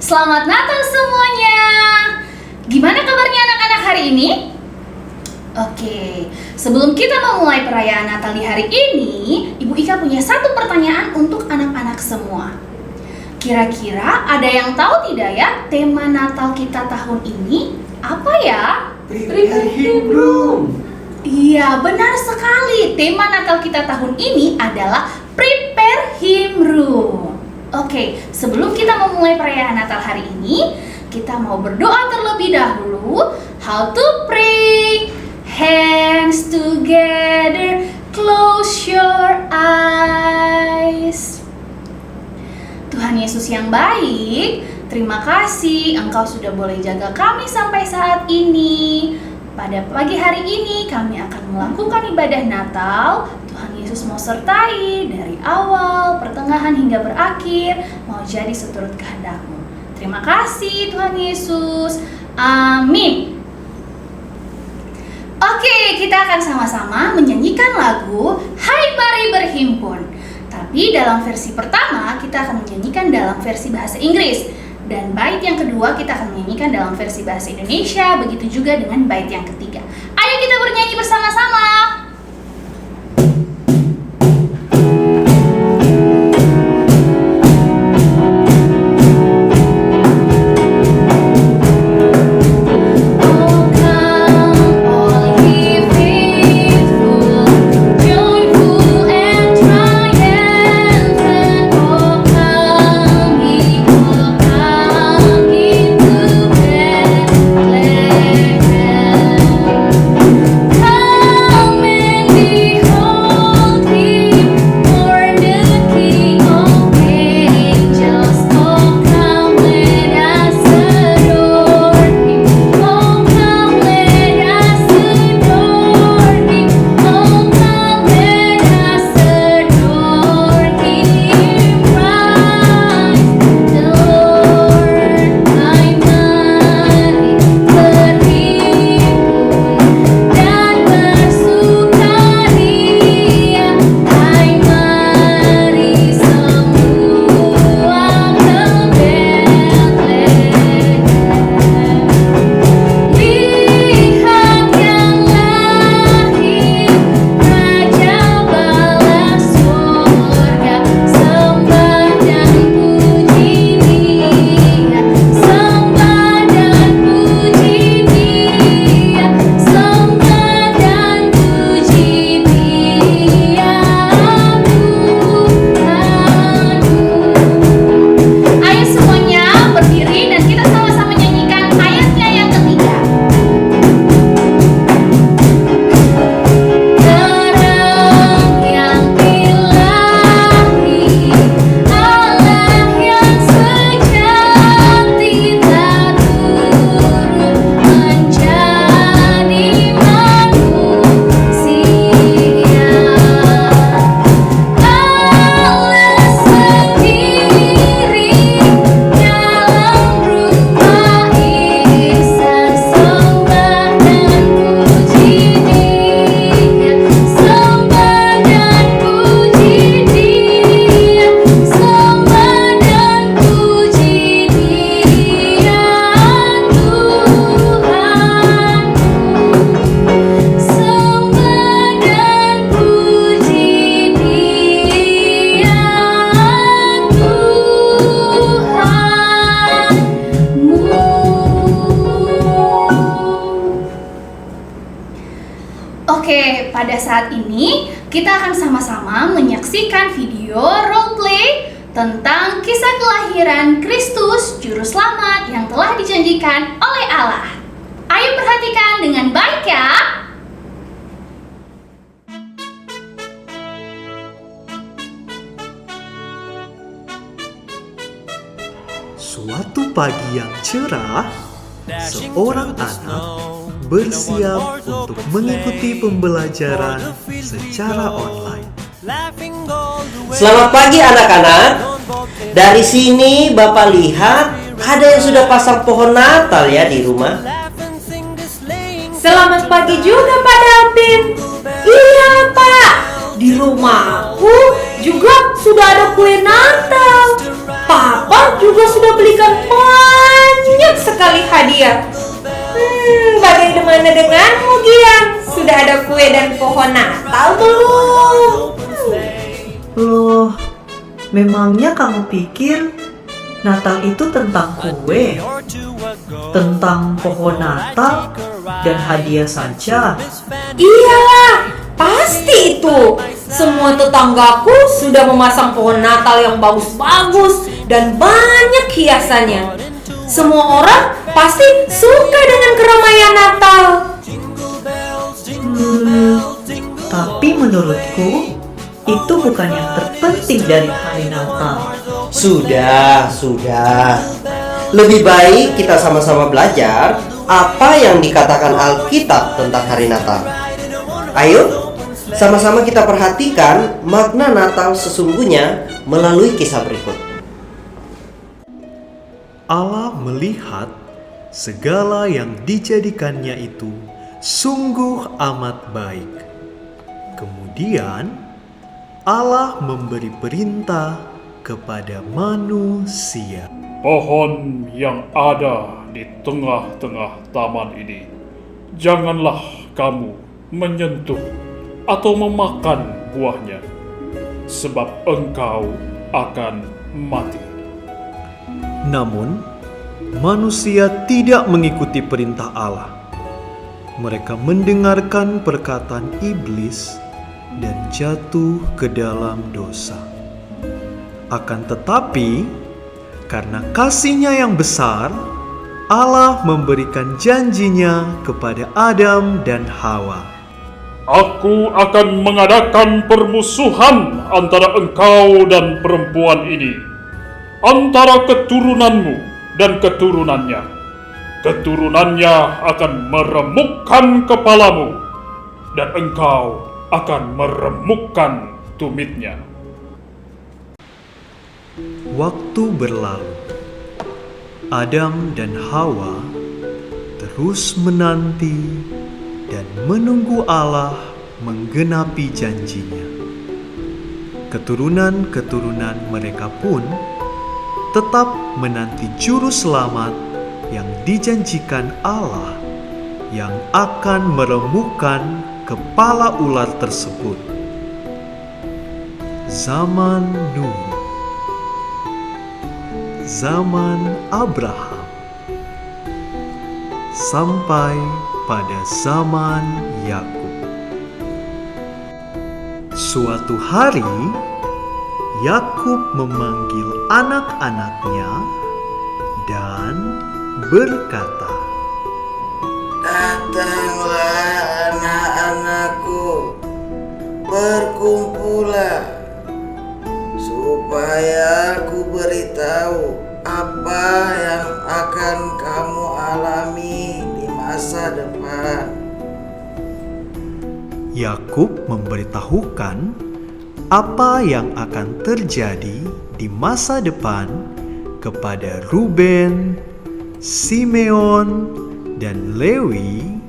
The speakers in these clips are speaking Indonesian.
Selamat Natal semuanya. Gimana kabarnya anak-anak hari ini? Oke, sebelum kita memulai perayaan Natal di hari ini, Ibu Ika punya satu pertanyaan untuk anak-anak semua. Kira-kira ada yang tahu tidak ya tema Natal kita tahun ini? Apa ya? Prepare Him Room. Iya, benar sekali. Tema Natal kita tahun ini adalah Prepare Him Room. Oke, sebelum kita memulai perayaan Natal hari ini, kita mau berdoa terlebih dahulu. How to pray? Hands together, close your eyes. Tuhan Yesus yang baik, terima kasih Engkau sudah boleh jaga kami sampai saat ini. Pada pagi hari ini kami akan melakukan ibadah Natal. Tuhan Yesus mau sertai dari awal, pertengahan hingga berakhir, mau jadi seturut kehendak-Mu. Terima kasih Tuhan Yesus. Amin. Oke, kita akan sama-sama menyanyikan lagu Hai Mari Berhimpun. Tapi dalam versi pertama kita akan menyanyikan dalam versi bahasa Inggris. Dan bait yang kedua kita akan menyanyikan dalam versi bahasa Indonesia. Begitu juga dengan bait yang ketiga. Ayo kita bernyanyi bersama-sama. Oke, pada saat ini kita akan sama-sama menyaksikan video roleplay tentang kisah kelahiran Kristus Juru Selamat yang telah dijanjikan oleh Allah. Ayo perhatikan dengan baik ya. Suatu pagi yang cerah, seorang anak bersiap untuk mengikuti pembelajaran secara online. Selamat pagi anak-anak. Dari sini Bapak lihat ada yang sudah pasang pohon Natal ya di rumah. Selamat pagi juga Pak Davin. Iya Pak, di rumahku juga sudah ada kue Natal. Papa juga sudah belikan belum? Loh, memangnya kamu pikir Natal itu tentang kue, tentang pohon Natal, dan hadiah saja? Iyalah, pasti itu. Semua tetanggaku sudah memasang pohon Natal yang bagus-bagus dan banyak hiasannya. Semua orang pasti suka dengan keramaian Natal. Tapi menurutku, itu bukan yang terpenting dari hari Natal. Sudah. Lebih baik kita sama-sama belajar apa yang dikatakan Alkitab tentang hari Natal. Ayo, sama-sama kita perhatikan makna Natal sesungguhnya melalui kisah berikut. Allah melihat segala yang dijadikannya itu sungguh amat baik. Kemudian Allah memberi perintah kepada manusia. Pohon yang ada di tengah-tengah taman ini, janganlah kamu menyentuh atau memakan buahnya, sebab engkau akan mati. Namun, manusia tidak mengikuti perintah Allah. Mereka mendengarkan perkataan iblis dan jatuh ke dalam dosa. Akan tetapi, karena kasih-Nya yang besar, Allah memberikan janjinya kepada Adam dan Hawa. Aku akan mengadakan permusuhan antara engkau dan perempuan ini, antara keturunanmu dan keturunannya. Keturunannya akan meremukkan kepalamu, dan engkau akan meremukkan tumitnya. Waktu berlalu. Adam dan Hawa terus menanti dan menunggu Allah menggenapi janjinya. Keturunan-keturunan mereka pun tetap menanti juru selamat yang dijanjikan Allah yang akan meremukkan kepala ular tersebut. Zaman Nuh, zaman Abraham, sampai pada zaman Yakub. Suatu hari, Yakub memanggil anak-anaknya dan berkata, "Datanglah anak-anakku, berkumpullah, supaya aku beritahu apa yang akan kamu alami di masa depan." Yakub memberitahukan apa yang akan terjadi di masa depan kepada Ruben, Simeon, dan Lewi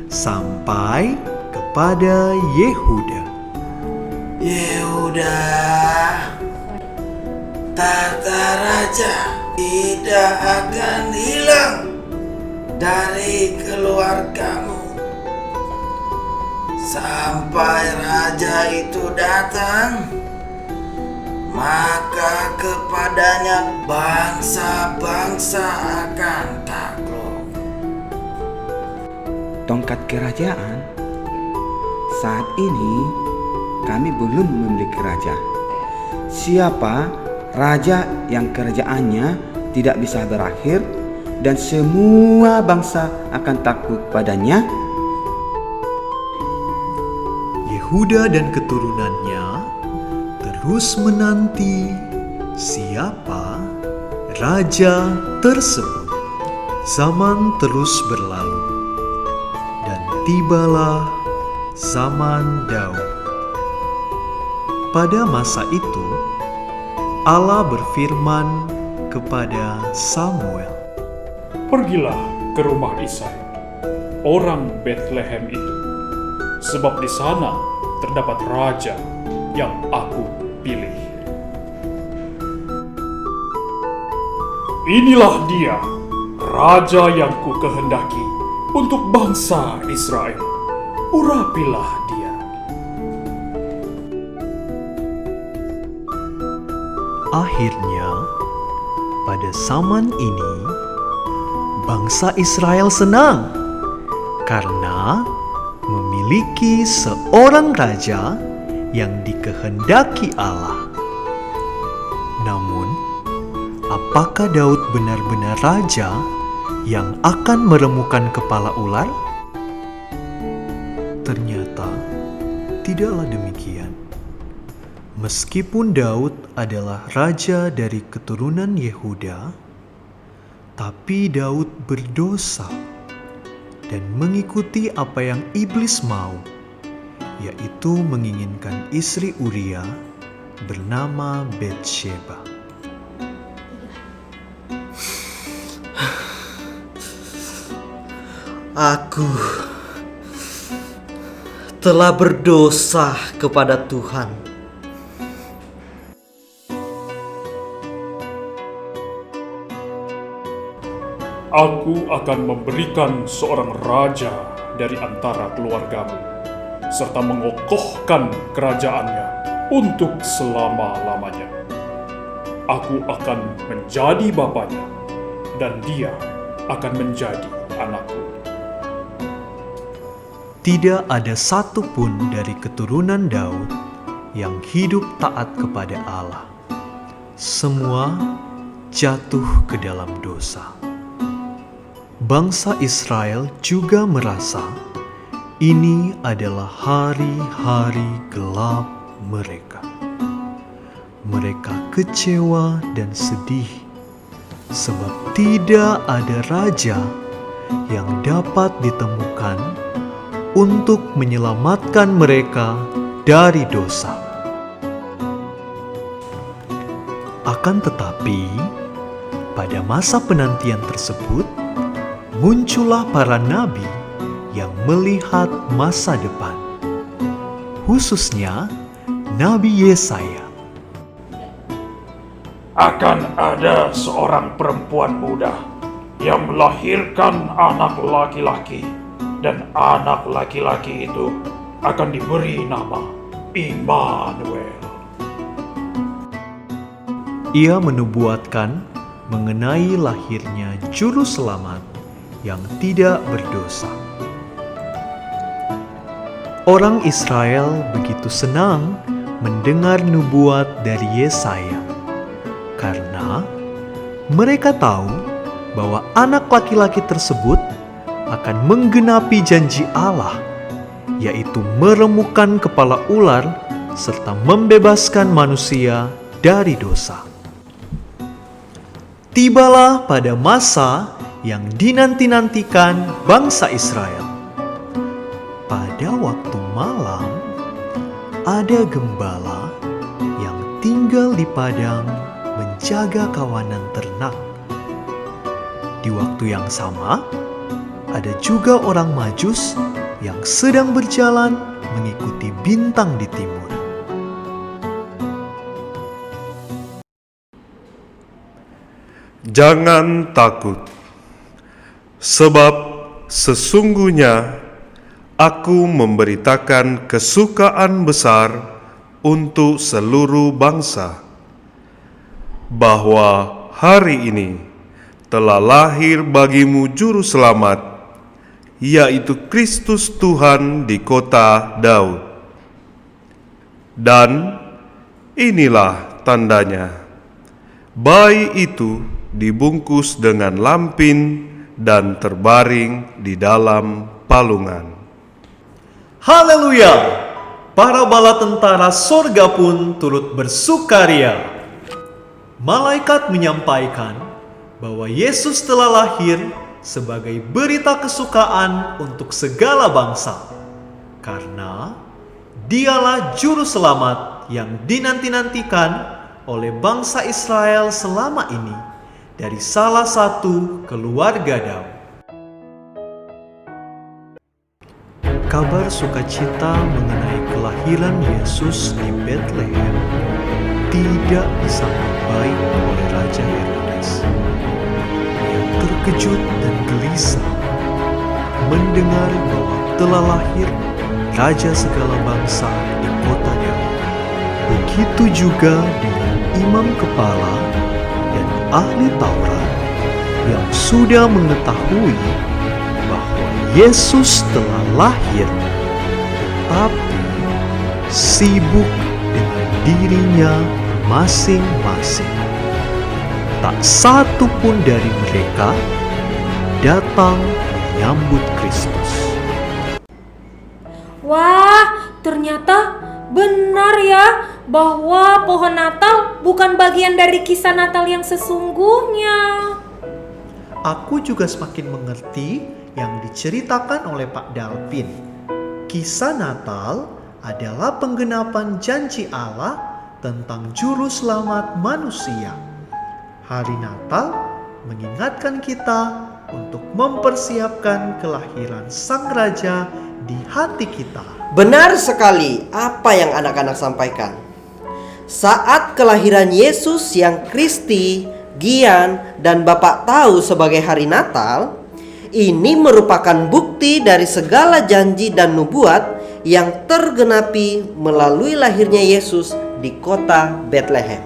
sampai kepada Yehuda. Yehuda, tahta raja tidak akan hilang dari keluargamu sampai raja itu datang. Maka kepadanya bangsa-bangsa akan takluk. Tongkat kerajaan, saat ini kami belum memiliki raja. Siapa raja yang kerajaannya tidak bisa berakhir dan semua bangsa akan takut padanya? Yehuda dan keturunannya terus menanti siapa raja tersebut. Zaman terus berlalu dan tibalah zaman Daud. Pada masa itu, Allah berfirman kepada Samuel, Pergilah ke rumah Isai, orang Bethlehem itu, sebab di sana terdapat raja yang aku pilih. Inilah dia, raja yang ku kehendaki untuk bangsa Israel. Urapilah dia. Akhirnya, pada zaman ini, bangsa Israel senang karena memiliki seorang raja yang dikehendaki Allah. Namun, apakah Daud benar-benar raja yang akan meremukkan kepala ular? Ternyata tidaklah demikian. Meskipun Daud adalah raja dari keturunan Yehuda, tapi Daud berdosa dan mengikuti apa yang iblis mau, yaitu menginginkan istri Uria bernama Batsheba. Aku telah berdosa kepada Tuhan. Aku akan memberikan seorang raja dari antara keluargamu, serta mengokohkan kerajaannya untuk selama-lamanya. Aku akan menjadi bapaknya, dan dia akan menjadi anakku. Tidak ada satupun dari keturunan Daud yang hidup taat kepada Allah. Semua jatuh ke dalam dosa. Bangsa Israel juga merasa ini adalah hari-hari gelap mereka. Mereka kecewa dan sedih sebab tidak ada raja yang dapat ditemukan untuk menyelamatkan mereka dari dosa. Akan tetapi, pada masa penantian tersebut, muncullah para nabi yang melihat masa depan, khususnya Nabi Yesaya. Akan ada seorang perempuan muda yang melahirkan anak laki-laki, dan anak laki-laki itu akan diberi nama Immanuel. Ia menubuatkan mengenai lahirnya juru selamat yang tidak berdosa. Orang Israel begitu senang mendengar nubuat dari Yesaya, karena mereka tahu bahwa anak laki-laki tersebut akan menggenapi janji Allah, yaitu meremukkan kepala ular serta membebaskan manusia dari dosa. Tibalah pada masa yang dinanti-nantikan bangsa Israel. Pada waktu malam, ada gembala yang tinggal di padang menjaga kawanan ternak. Di waktu yang sama, ada juga orang Majus yang sedang berjalan mengikuti bintang di timur. Jangan takut, sebab sesungguhnya aku memberitakan kesukaan besar untuk seluruh bangsa, bahwa hari ini telah lahir bagimu juru selamat, yaitu Kristus Tuhan di kota Daud. Dan inilah tandanya, bayi itu dibungkus dengan lampin dan terbaring di dalam palungan. Haleluya! Para bala tentara sorga pun turut bersukaria. Malaikat menyampaikan bahwa Yesus telah lahir sebagai berita kesukaan untuk segala bangsa, karena dialah juru selamat yang dinanti-nantikan oleh bangsa Israel selama ini dari salah satu keluarga Daud. Kabar sukacita mengenai kelahiran Yesus di Bethlehem tidak disambut baik oleh Raja Herodes. Ia terkejut dan gelisah mendengar bahwa telah lahir Raja segala bangsa di kota Daud. Begitu juga dengan imam kepala dan ahli Taurat yang sudah mengetahui bahwa Yesus telah lahir, tetapi sibuk dengan dirinya masing-masing. Tak satu pun dari mereka datang menyambut Kristus. Wah, ternyata benar ya bahwa pohon Natal bukan bagian dari kisah Natal yang sesungguhnya. Aku juga semakin mengerti yang diceritakan oleh Pak Dalvin. Kisah Natal adalah penggenapan janji Allah tentang juru selamat manusia. Hari Natal mengingatkan kita untuk mempersiapkan kelahiran Sang Raja di hati kita. Benar sekali apa yang anak-anak sampaikan. Saat kelahiran Yesus yang Kristi, Gian, dan Bapak tahu sebagai hari Natal, ini merupakan bukti dari segala janji dan nubuat yang tergenapi melalui lahirnya Yesus di kota Bethlehem.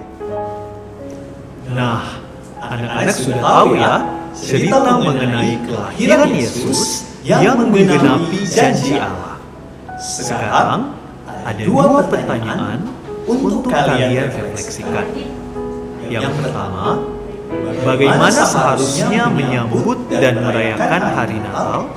Nah, anak-anak sudah tahu ya cerita mengenai kelahiran Yesus yang menggenapi janji Allah. Sekarang ada dua pertanyaan untuk kalian refleksikan. Yang pertama, bagaimana seharusnya menyambut dan merayakan hari Natal?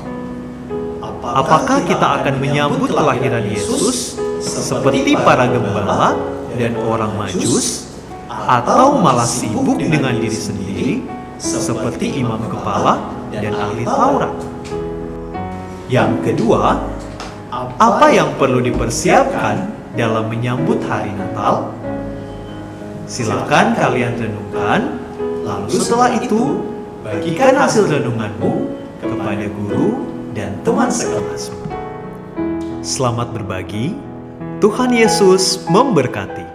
Apakah kita akan menyambut kelahiran Yesus seperti para gembala dan orang Majus, atau malah sibuk dengan diri sendiri seperti imam kepala dan ahli Taurat? Yang kedua, apa yang perlu dipersiapkan dalam menyambut hari Natal? Silakan kalian renungkan, lalu setelah itu bagikan hasil renunganmu kepada guru dan teman sekelasmu. Selamat berbagi, Tuhan Yesus memberkati.